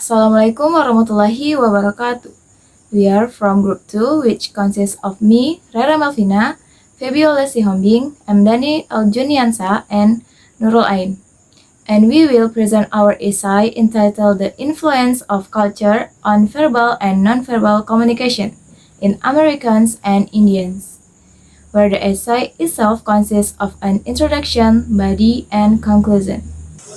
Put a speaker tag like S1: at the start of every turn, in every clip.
S1: Assalamualaikum warahmatullahi wabarakatuh. We are from Group 2, which consists of me, Rere Melvina, Vebiyola Sihombing, M.Pd, Al Juniansyah, and Nurul Ain. And we will present our essay entitled The Influence of Culture on Verbal and Nonverbal Communication in Americans and Indians, where the essay itself consists of an introduction, body, and conclusion.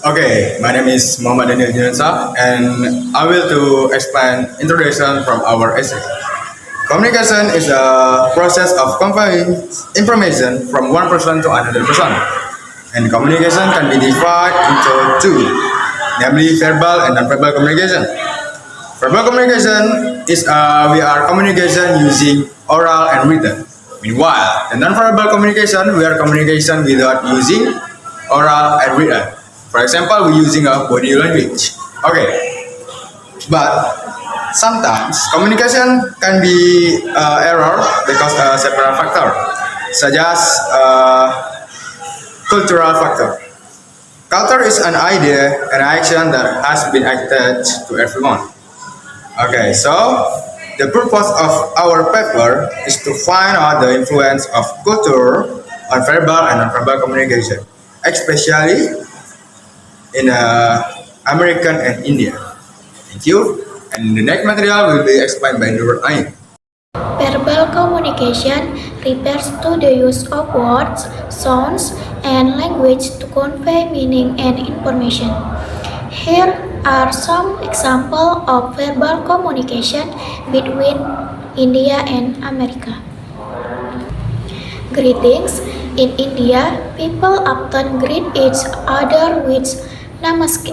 S2: Okay, my name is Dany Al Juniansyah, and I will to explain introduction from our essay. Communication is a process of conveying information from one person to another person, and communication can be divided into two, namely verbal and nonverbal communication. Verbal communication is we are communication using oral and written. Meanwhile, the nonverbal communication, we are communication without using oral and written. For example, we're using a body language. Okay, but sometimes communication can be error because several factor, such as cultural factor. Culture is an idea, an action that has been attached to everyone. Okay, so the purpose of our paper is to find out the influence of culture on verbal and nonverbal communication, especially in American and India. Thank you. And the next material will be explained by Nurul Ain.
S3: Verbal communication refers to the use of words, sounds, and language to convey meaning and information. Here are some examples of verbal communication between India and America. Greetings. In India, people often greet each other with namaste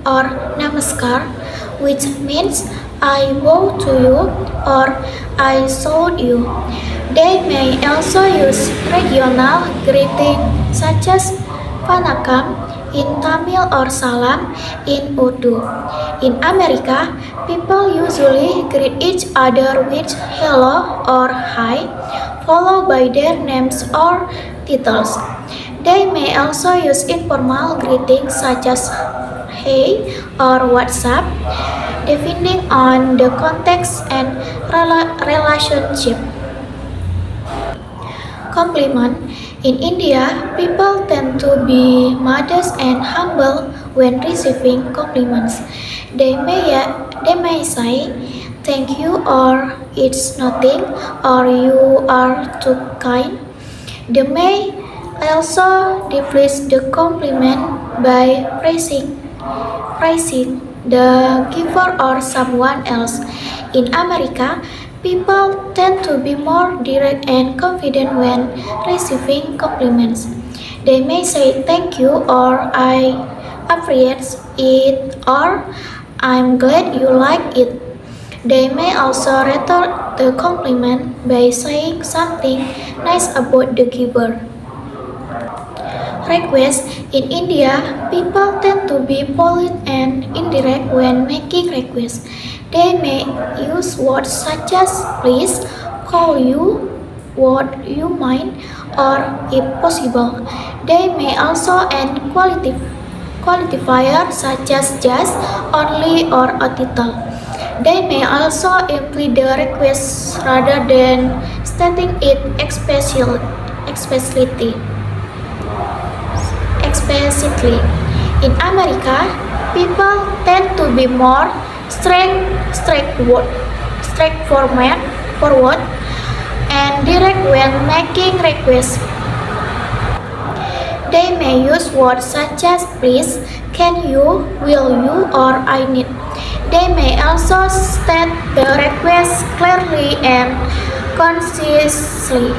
S3: or namaskar, which means I bow to you or I salute you. They may also use regional greeting such as Vanakkam in Tamil or Salam in Urdu. In America, people usually greet each other with hello or hi, followed by their names or titles. They may also use informal greetings such as hey or what's up, depending on the context and relationship. Compliment. In India, people tend to be modest and humble when receiving compliments. They may say thank you or it's nothing or you are too kind. They may also deflate the compliment by praising the giver or someone else. In America, people tend to be more direct and confident when receiving compliments. They may say thank you or I appreciate it or I'm glad you like it. They may also retort the compliment by saying something nice about the giver. Request. In India, people tend to be polite and indirect when making requests. They may use words such as please, call you, would you mind, or if possible. They may also add qualifiers such as just, only, or a title. They may also imply the request rather than stating it explicitly. In America, people tend to be more straightforward and direct when making requests. They may use words such as please, can you, will you, or I need. They may also state the request clearly and concisely.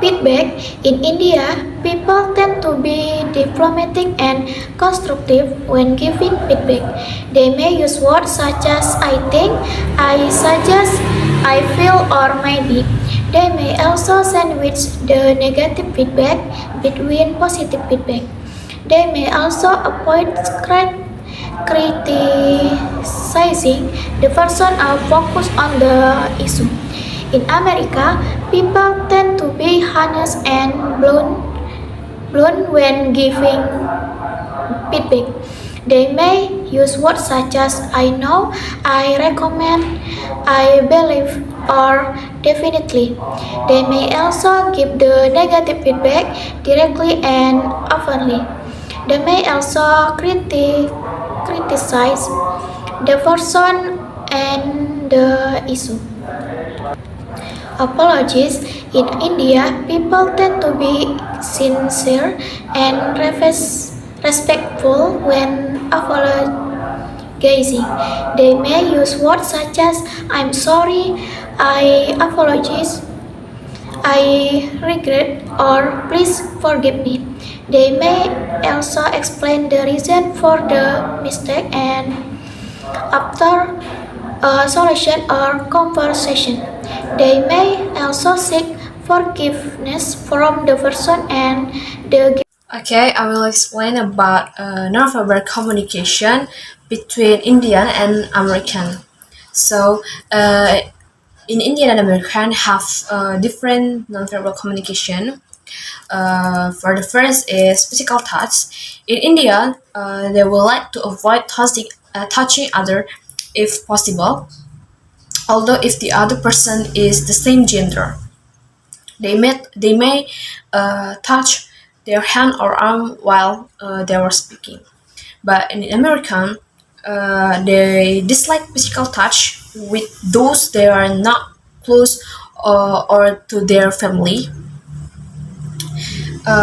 S3: Feedback. In India, people tend to be diplomatic and constructive when giving feedback. They may use words such as I think, I suggest, I feel, or maybe. They may also sandwich the negative feedback between positive feedback. They may also avoid criticizing the person or focus on the issue. In America, people tend to be honest and blunt when giving feedback. They may use words such as I know, I recommend, I believe, or definitely. They may also give the negative feedback directly and openly. They may also criticize the person and the issue. Apologies. In India, people tend to be sincere and respectful when apologizing. They may use words such as I'm sorry, I apologize, I regret, or please forgive me. They may also explain the reason for the mistake and after a solution or conversation. They may also seek forgiveness from the person and the
S4: Okay, I will explain about nonverbal communication between Indian and American. So, in Indian and American have different nonverbal communication. For the first is physical touch. In India, they would like to avoid touching other if possible. Although if the other person is the same gender, they may touch their hand or arm while they were speaking. But in American, they dislike physical touch with those they are not close or to their family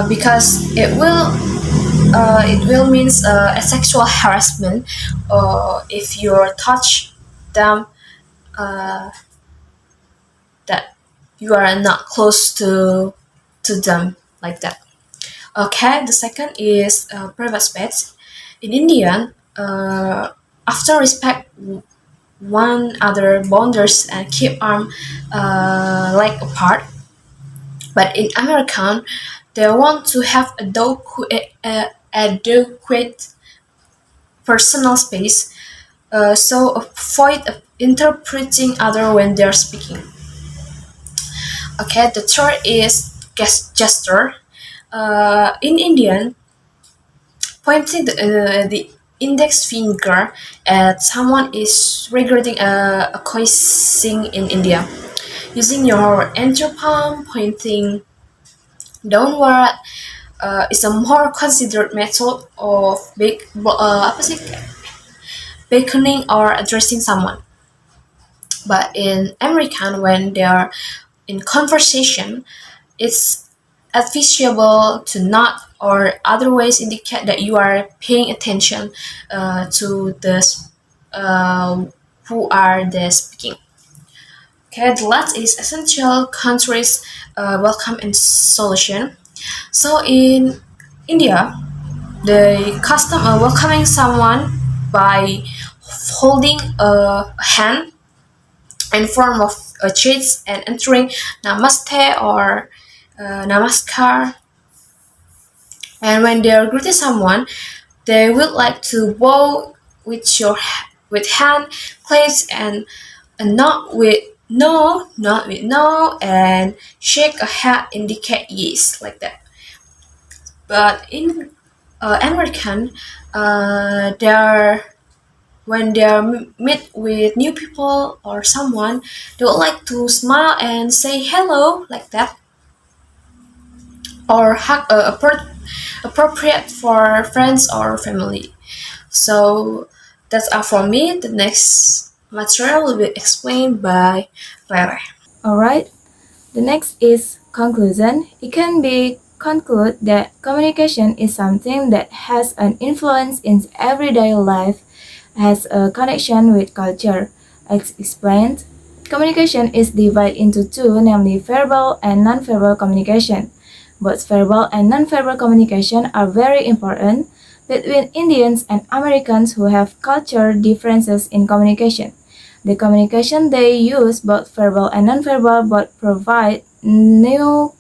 S4: because it will means a sexual harassment if you touch them that you are not close to them like that. Okay, the second is private space. In Indian, after respect one other boundaries and keep arm leg apart. But in American, they want to have adequate personal space, so avoid interpreting other when they are speaking. Okay, the third is gesture. In Indian, pointing the index finger at someone is regarding a coincing in India. Using your entire palm pointing downward is a more considered method of beckoning or addressing someone. But in American, when they are in conversation, it's advisable to nod or other ways indicate that you are paying attention to the who are the speaking. Okay, the last is essential countries welcome and solution. So in India, the custom of welcoming someone by holding a hand in form of a cheese and entering namaste or namaskar. And when they are greeting someone, they would like to bow with hand clenched and not with no, and shake a head indicate yes like that. But in American, they are when they are meet with new people or someone, they would like to smile and say hello like that, or hug appropriate for friends or family. So that's all for me. The next material will be explained by Rere.
S1: Alright, the next is conclusion. It can be concluded that communication is something that has an influence in everyday life, has a connection with culture. As explained, communication is divided into two, namely verbal and nonverbal communication. Both verbal and nonverbal communication are very important between Indians and Americans who have culture differences in communication. The communication they use, both verbal and nonverbal, both provide new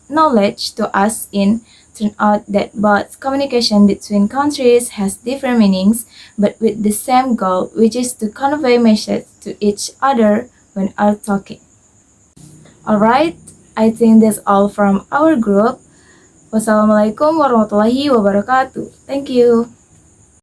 S1: knowledge to us in turn out that both communication between countries has different meanings but with the same goal, which is to convey message to each other when are talking. Alright, I think that's all from our group. Wassalamualaikum warahmatullahi wabarakatuh. Thank you.